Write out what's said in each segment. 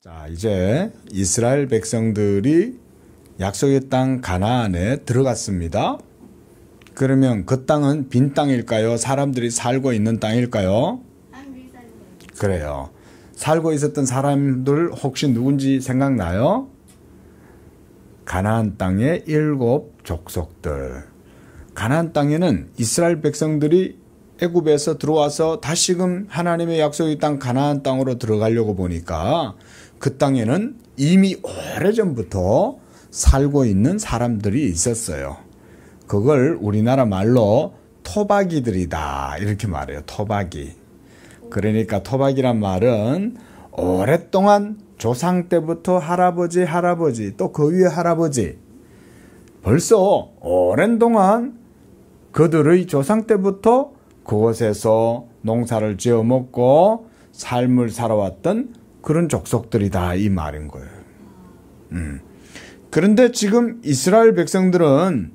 자, 이제 이스라엘 백성들이 약속의 땅 가나안에 들어갔습니다. 그러면 그 땅은 빈 땅일까요? 사람들이 살고 있는 땅일까요? 그래요. 살고 있었던 사람들 혹시 누군지 생각나요? 가나안 땅의 7 족속들. 가나안 땅에는 이스라엘 백성들이 애굽에서 들어와서 다시금 하나님의 약속의 땅 가나안 땅으로 들어가려고 보니까 그 땅에는 이미 오래전부터 살고 있는 사람들이 있었어요. 그걸 우리나라 말로 토박이들이다 이렇게 말해요. 토박이. 그러니까 토박이란 말은 오랫동안 조상 때부터 할아버지 또 그 위에 할아버지 벌써 오랜 동안 그들의 조상 때부터 그곳에서 농사를 지어 먹고 삶을 살아왔던 그런 족속들이다 이 말인 거예요. 그런데 지금 이스라엘 백성들은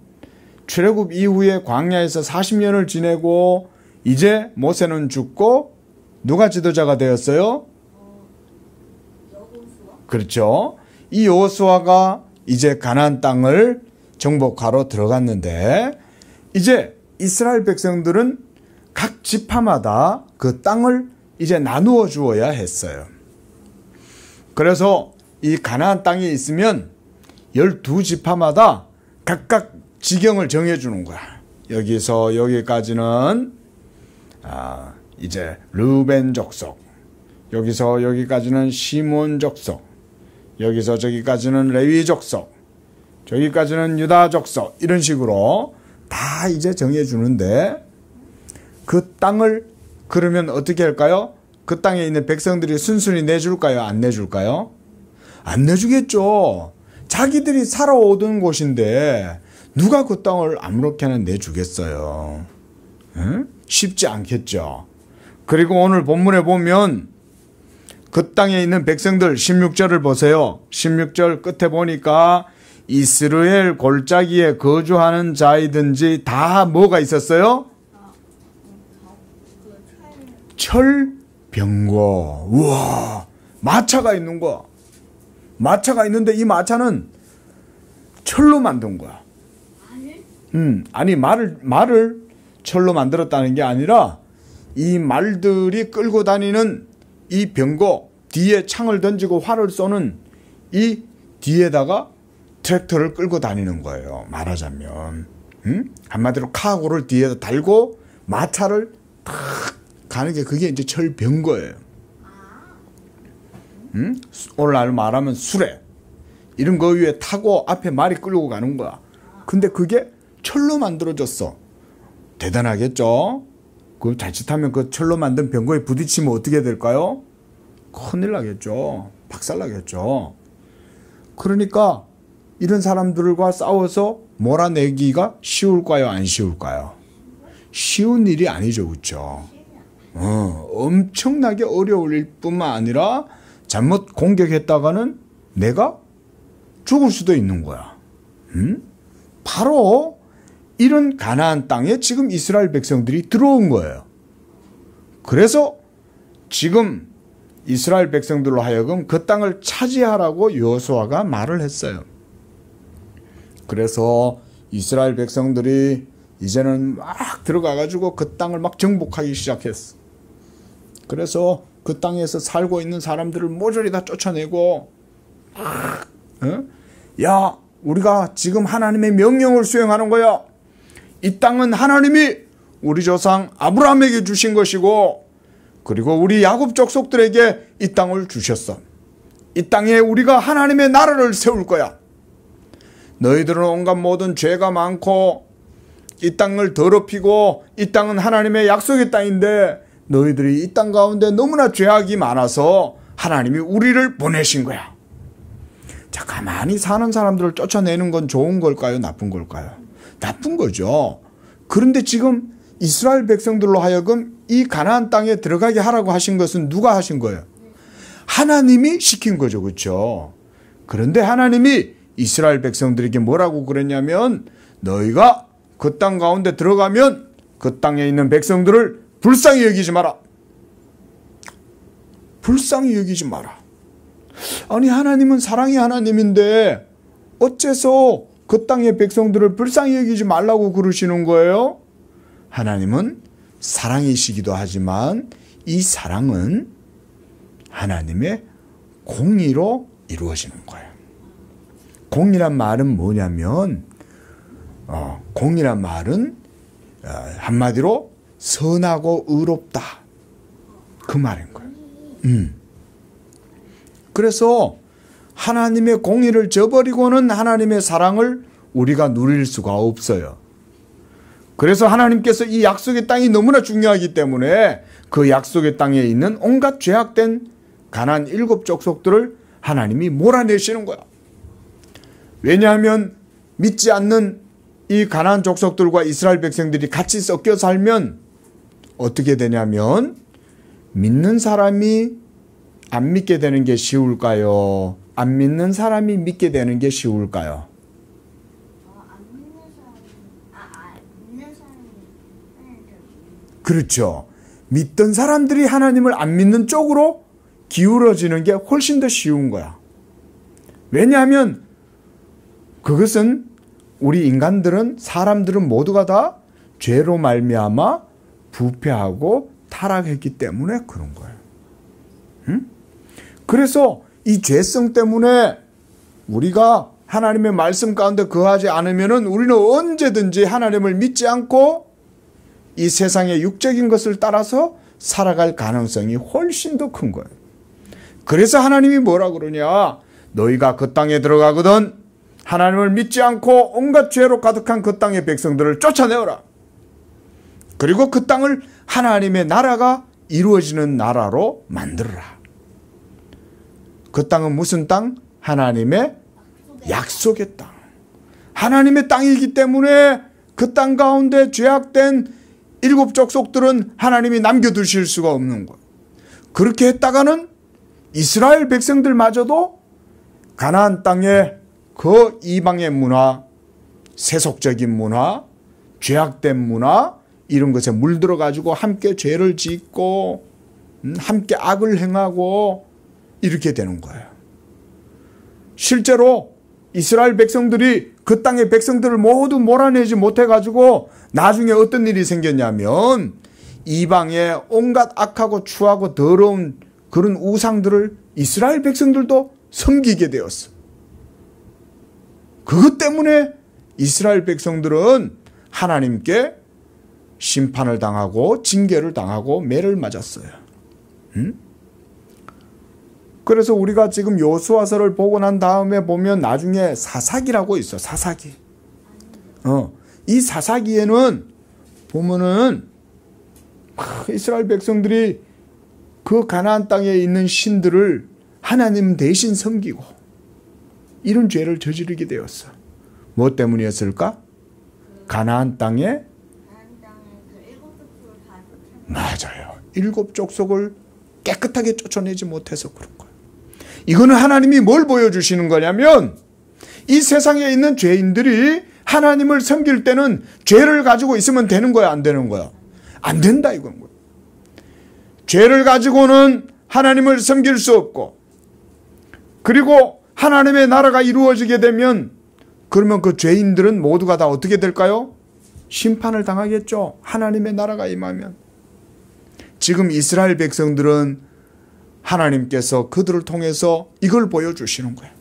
출애굽 이후에 광야에서 40년을 지내고 이제 모세는 죽고 누가 지도자가 되었어요? 그렇죠. 이 여호수아가 이제 가나안 땅을 정복하러 들어갔는데 이제 이스라엘 백성들은 각 지파마다 그 땅을 이제 나누어 주어야 했어요. 그래서 이 가나안 땅에 있으면 12지파마다 각각 지경을 정해주는 거야. 여기서 여기까지는 이제 르벤 족속, 여기서 여기까지는 시몬 족속, 여기서 저기까지는 레위 족속, 저기까지는 유다 족속, 이런 식으로 다 이제 정해주는데 그 땅을 그러면 어떻게 할까요? 그 땅에 있는 백성들이 순순히 내줄까요? 안 내줄까요? 안 내주겠죠. 자기들이 살아오던 곳인데 누가 그 땅을 아무렇게나 내주겠어요? 응? 쉽지 않겠죠. 그리고 오늘 본문에 보면 그 땅에 있는 백성들 16절을 보세요. 16절 끝에 보니까 이스라엘 골짜기에 거주하는 자이든지 다 뭐가 있었어요? 철병거. 우와, 마차가 있는 거야. 마차가 있는데 이 마차는 철로 만든 거야. 아니 말을 철로 만들었다는 게 아니라 이 말들이 끌고 다니는 이 병거 뒤에 창을 던지고 활을 쏘는 이 뒤에다가 트랙터를 끌고 다니는 거예요. 말하자면 한마디로 카고를 뒤에다 달고 마차를 탁 가는 게 그게 이제 철병거예요. 오늘날 말하면 수레 이런 거 위에 타고 앞에 말이 끌고 가는 거야. 근데 그게 철로 만들어졌어. 대단하겠죠? 그 자칫하면 그 철로 만든 병거에 부딪히면 어떻게 될까요? 큰일 나겠죠. 박살나겠죠. 그러니까 이런 사람들과 싸워서 몰아내기가 쉬울까요? 안 쉬울까요? 쉬운 일이 아니죠. 그렇죠? 엄청나게 어려울 일 뿐만 아니라 잘못 공격했다가는 내가 죽을 수도 있는 거야. 바로 이런 가나안 땅에 지금 이스라엘 백성들이 들어온 거예요. 그래서 지금 이스라엘 백성들로 하여금 그 땅을 차지하라고 여호수아가 말을 했어요. 그래서 이스라엘 백성들이 이제는 막 들어가가지고 그 땅을 막 정복하기 시작했어. 그래서 그 땅에서 살고 있는 사람들을 모조리 다 쫓아내고 야, 우리가 지금 하나님의 명령을 수행하는 거야. 이 땅은 하나님이 우리 조상 아브라함에게 주신 것이고 그리고 우리 야곱 족속들에게 이 땅을 주셨어. 이 땅에 우리가 하나님의 나라를 세울 거야. 너희들은 온갖 모든 죄가 많고 이 땅을 더럽히고 이 땅은 하나님의 약속의 땅인데 너희들이 이 땅 가운데 너무나 죄악이 많아서 하나님이 우리를 보내신 거야. 자, 가만히 사는 사람들을 쫓아내는 건 좋은 걸까요? 나쁜 걸까요? 나쁜 거죠. 그런데 지금 이스라엘 백성들로 하여금 이 가나안 땅에 들어가게 하라고 하신 것은 누가 하신 거예요? 하나님이 시킨 거죠. 그렇죠? 그런데 하나님이 이스라엘 백성들에게 뭐라고 그랬냐면 너희가 그 땅 가운데 들어가면 그 땅에 있는 백성들을 불쌍히 여기지 마라. 불쌍히 여기지 마라. 아니 하나님은 사랑의 하나님인데 어째서 그 땅의 백성들을 불쌍히 여기지 말라고 그러시는 거예요? 하나님은 사랑이시기도 하지만 이 사랑은 하나님의 공의로 이루어지는 거예요. 공의란 말은 뭐냐면 공의란 말은 한마디로 선하고 의롭다 그 말인 거예요. 그래서 하나님의 공의를 저버리고는 하나님의 사랑을 우리가 누릴 수가 없어요. 그래서 하나님께서 이 약속의 땅이 너무나 중요하기 때문에 그 약속의 땅에 있는 온갖 죄악된 가나안 7 족속들을 하나님이 몰아내시는 거야. 왜냐하면 믿지 않는 이 가나안 족속들과 이스라엘 백성들이 같이 섞여 살면 어떻게 되냐면 믿는 사람이 안 믿게 되는 게 쉬울까요? 안 믿는 사람이 믿게 되는 게 쉬울까요? 그렇죠. 믿던 사람들이 하나님을 안 믿는 쪽으로 기울어지는 게 훨씬 더 쉬운 거야. 왜냐하면 그것은 우리 인간들은 사람들은 모두가 다 죄로 말미암아 부패하고 타락했기 때문에 그런 거예요. 그래서 이 죄성 때문에 우리가 하나님의 말씀 가운데 거하지 않으면 우리는 언제든지 하나님을 믿지 않고 이 세상의 육적인 것을 따라서 살아갈 가능성이 훨씬 더 큰 거예요. 그래서 하나님이 뭐라 그러냐? 너희가 그 땅에 들어가거든 하나님을 믿지 않고 온갖 죄로 가득한 그 땅의 백성들을 쫓아내어라. 그리고 그 땅을 하나님의 나라가 이루어지는 나라로 만들어라. 그 땅은 무슨 땅? 하나님의 약속의 땅. 하나님의 땅이기 때문에 그 땅 가운데 죄악된 7 족속들은 하나님이 남겨두실 수가 없는 거예요. 그렇게 했다가는 이스라엘 백성들마저도 가나안 땅에 그 이방의 문화, 세속적인 문화, 죄악된 문화 이런 것에 물들어 가지고 함께 죄를 짓고 함께 악을 행하고 이렇게 되는 거예요. 실제로 이스라엘 백성들이 그 땅의 백성들을 모두 몰아내지 못해가지고 나중에 어떤 일이 생겼냐면 이방의 온갖 악하고 추하고 더러운 그런 우상들을 이스라엘 백성들도 섬기게 되었어. 그것 때문에 이스라엘 백성들은 하나님께 심판을 당하고 징계를 당하고 매를 맞았어요. 그래서 우리가 지금 여호수아서를 보고 난 다음에 보면 나중에 사사기라고 있어. 사사기. 이 사사기에는 보면은 이스라엘 백성들이 그 가나안 땅에 있는 신들을 하나님 대신 섬기고 이런 죄를 저지르게 되었어. 뭐 때문이었을까? 가나안 땅에 맞아요. 7 족속을 깨끗하게 쫓아내지 못해서 그런 거예요. 이거는 하나님이 뭘 보여주시는 거냐면 이 세상에 있는 죄인들이 하나님을 섬길 때는 죄를 가지고 있으면 되는 거야, 안 되는 거야? 안 된다 이건 거야. 죄를 가지고는 하나님을 섬길 수 없고 그리고 하나님의 나라가 이루어지게 되면 그러면 그 죄인들은 모두가 다 어떻게 될까요? 심판을 당하겠죠. 하나님의 나라가 임하면. 지금 이스라엘 백성들은 하나님께서 그들을 통해서 이걸 보여주시는 거예요.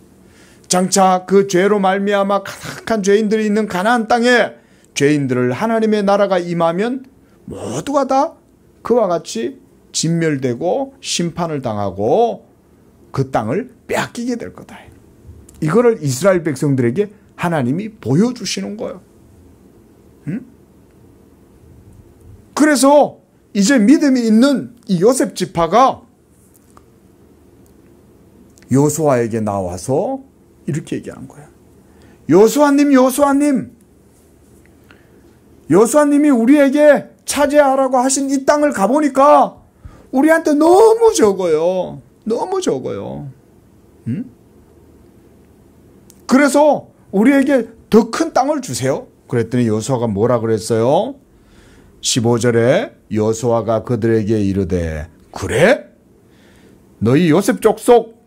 장차 그 죄로 말미암아 가득한 죄인들이 있는 가나안 땅에 죄인들을 하나님의 나라가 임하면 모두가 다 그와 같이 진멸되고 심판을 당하고 그 땅을 빼앗기게 될 거다. 이거를 이스라엘 백성들에게 하나님이 보여주시는 거예요. 그래서 이제 믿음이 있는 이 요셉 지파가 여호수아에게 나와서 이렇게 얘기하는 거예요. 여호수아님, 여호수아님, 여호수아님이 우리에게 차지하라고 하신 이 땅을 가보니까 우리한테 너무 적어요. 너무 적어요. 그래서 우리에게 더 큰 땅을 주세요. 그랬더니 여호수아가 뭐라 그랬어요? 15절에 여호수아가 그들에게 이르되 그래? 너희 요셉 족속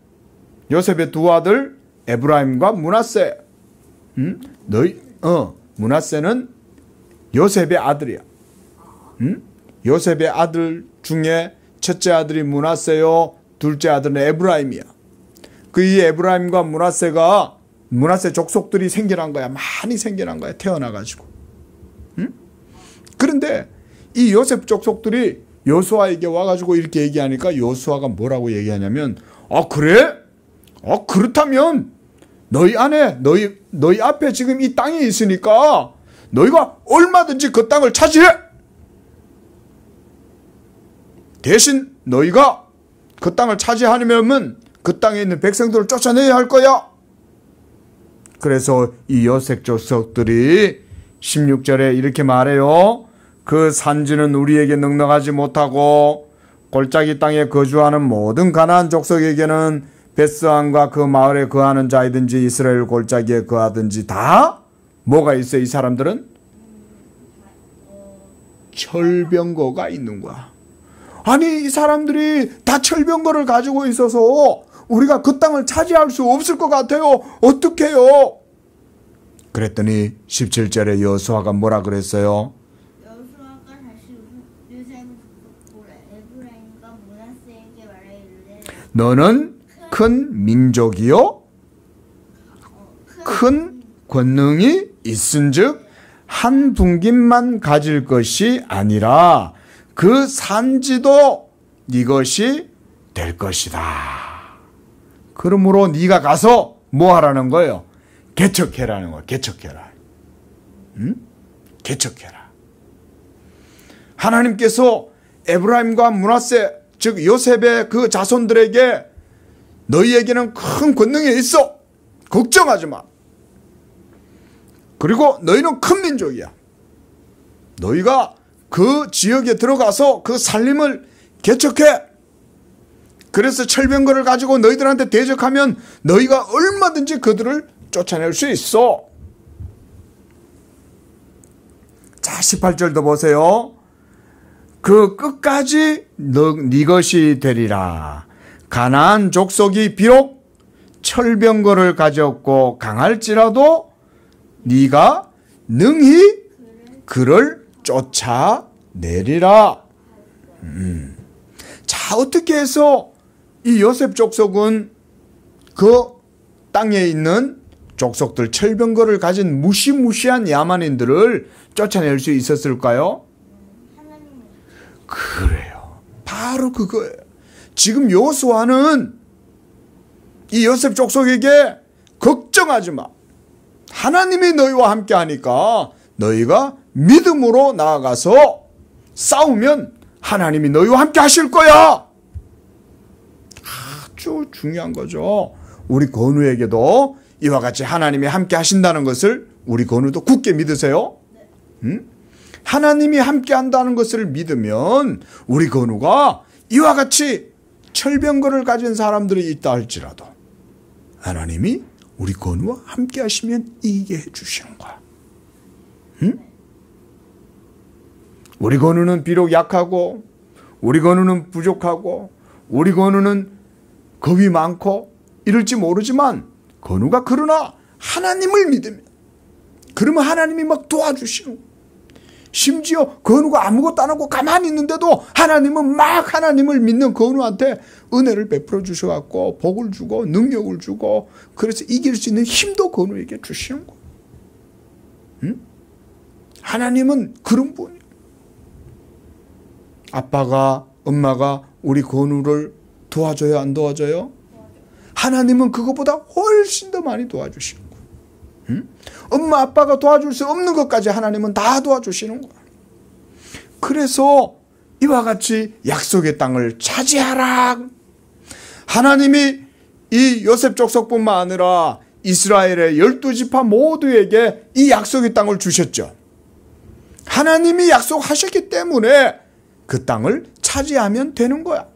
요셉의 두 아들 에브라임과 므낫세. 므낫세는 요셉의 아들이야. 요셉의 아들 중에 첫째 아들이 므낫세요. 둘째 아들은 에브라임이야. 그 이 에브라임과 므낫세 족속들이 생겨난 거야. 많이 생겨난 거야. 태어나가지고. 그런데 이 요셉 족속들이 여호수아에게 와가지고 이렇게 얘기하니까 여호수아가 뭐라고 얘기하냐면, 그래? 그렇다면 너희 앞에 지금 이 땅이 있으니까 너희가 얼마든지 그 땅을 차지해. 대신 너희가 그 땅을 차지하려면 그 땅에 있는 백성들을 쫓아내야 할 거야. 그래서 이 요셉 족속들이 16절에 이렇게 말해요. 그 산지는 우리에게 넉넉하지 못하고 골짜기 땅에 거주하는 모든 가나안 족속에게는 베스안과 그 마을에 거하는 자이든지 이스라엘 골짜기에 거하든지 다 뭐가 있어? 이 사람들은 철병거가 있는 거야. 아니, 이 사람들이 다 철병거를 가지고 있어서 우리가 그 땅을 차지할 수 없을 것 같아요. 어떡해요? 그랬더니 17절에 여호수아가 뭐라 그랬어요? 여호수아가 다시 요셉 족속들의 에브라임과 므낫세에게 말하여 이르되 너는 큰 민족이요 큰 권능이 있은즉 한 분깃만 가질 것이 아니라 그 산지도 네 것이 될 것이다. 그러므로 네가 가서 뭐 하라는 거예요? 개척해라는 거예요. 개척해라. 개척해라. 하나님께서 에브라임과 므낫세, 즉 요셉의 그 자손들에게 너희에게는 큰 권능이 있어. 걱정하지 마. 그리고 너희는 큰 민족이야. 너희가 그 지역에 들어가서 그 살림을 개척해. 그래서 철병거를 가지고 너희들한테 대적하면 너희가 얼마든지 그들을 쫓아낼 수 있어. 자, 18절도 보세요. 그 끝까지 네 것이 되리라. 가나안 족속이 비록 철병거를 가졌고 강할지라도 네가 능히 그를 쫓아내리라. 자, 어떻게 해서 이 요셉 족속은 그 땅에 있는 족속들, 철병거를 가진 무시무시한 야만인들을 쫓아낼 수 있었을까요? 그래요. 바로 그거예요. 지금 여호수아는 이 요셉 족속에게 걱정하지 마. 하나님이 너희와 함께 하니까 너희가 믿음으로 나아가서 싸우면 하나님이 너희와 함께 하실 거야. 아주 중요한 거죠. 우리 건우에게도 이와 같이 하나님이 함께 하신다는 것을 우리 건우도 굳게 믿으세요. 하나님이 함께 한다는 것을 믿으면 우리 건우가 이와 같이 철병거를 가진 사람들이 있다 할지라도 하나님이 우리 건우와 함께 하시면 이기게 해주시는 거야. 우리 건우는 비록 약하고 우리 건우는 부족하고 우리 건우는 겁이 많고 이럴지 모르지만 건우가 그러나 하나님을 믿으면 그러면 하나님이 막 도와주시는 거야. 심지어 건우가 아무것도 안 하고 가만히 있는데도 하나님은 막 하나님을 믿는 건우한테 은혜를 베풀어 주셔갖고 복을 주고 능력을 주고 그래서 이길 수 있는 힘도 건우에게 주시는 거예요. 하나님은 그런 분이에요. 아빠가 엄마가 우리 건우를 도와줘요, 안 도와줘요? 하나님은 그것보다 훨씬 더 많이 도와주시는 거예요. 엄마 아빠가 도와줄 수 없는 것까지 하나님은 다 도와주시는 거야. 그래서 이와 같이 약속의 땅을 차지하라. 하나님이 이 요셉 족속뿐만 아니라 이스라엘의 12지파 모두에게 이 약속의 땅을 주셨죠. 하나님이 약속하셨기 때문에 그 땅을 차지하면 되는 거야.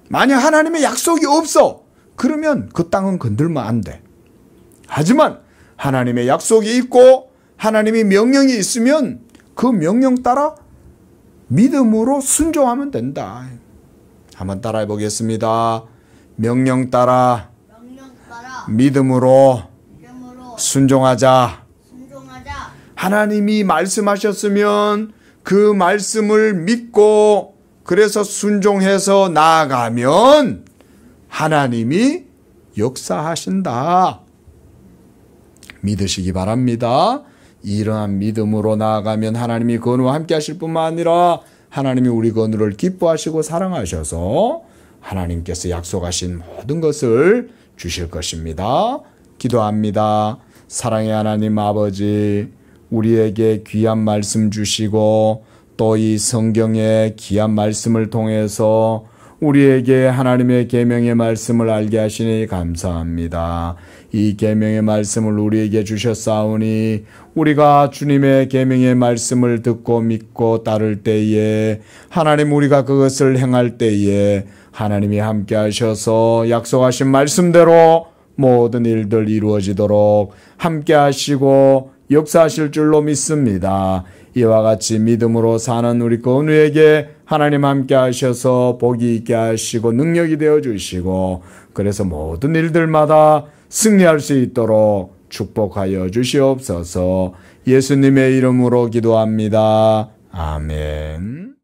만약 하나님의 약속이 없어, 그러면 그 땅은 건들면 안 돼. 하지만 하나님의 약속이 있고 하나님의 명령이 있으면 그 명령 따라 믿음으로 순종하면 된다. 한번 따라해 보겠습니다. 명령 따라 믿음으로 순종하자. 순종하자. 하나님이 말씀하셨으면 그 말씀을 믿고 그래서 순종해서 나아가면 하나님이 역사하신다. 믿으시기 바랍니다. 이러한 믿음으로 나아가면 하나님이 건우와 함께 하실 뿐만 아니라 하나님이 우리 건우를 기뻐하시고 사랑하셔서 하나님께서 약속하신 모든 것을 주실 것입니다. 기도합니다. 사랑의 하나님 아버지, 우리에게 귀한 말씀 주시고 또 이 성경의 귀한 말씀을 통해서 우리에게 하나님의 계명의 말씀을 알게 하시니 감사합니다. 이 계명의 말씀을 우리에게 주셨사오니 우리가 주님의 계명의 말씀을 듣고 믿고 따를 때에 하나님 우리가 그것을 행할 때에 하나님이 함께 하셔서 약속하신 말씀대로 모든 일들 이루어지도록 함께 하시고 역사하실 줄로 믿습니다. 이와 같이 믿음으로 사는 우리 건우에게 하나님 함께 하셔서 복이 있게 하시고 능력이 되어 주시고 그래서 모든 일들마다 승리할 수 있도록 축복하여 주시옵소서. 예수님의 이름으로 기도합니다. 아멘.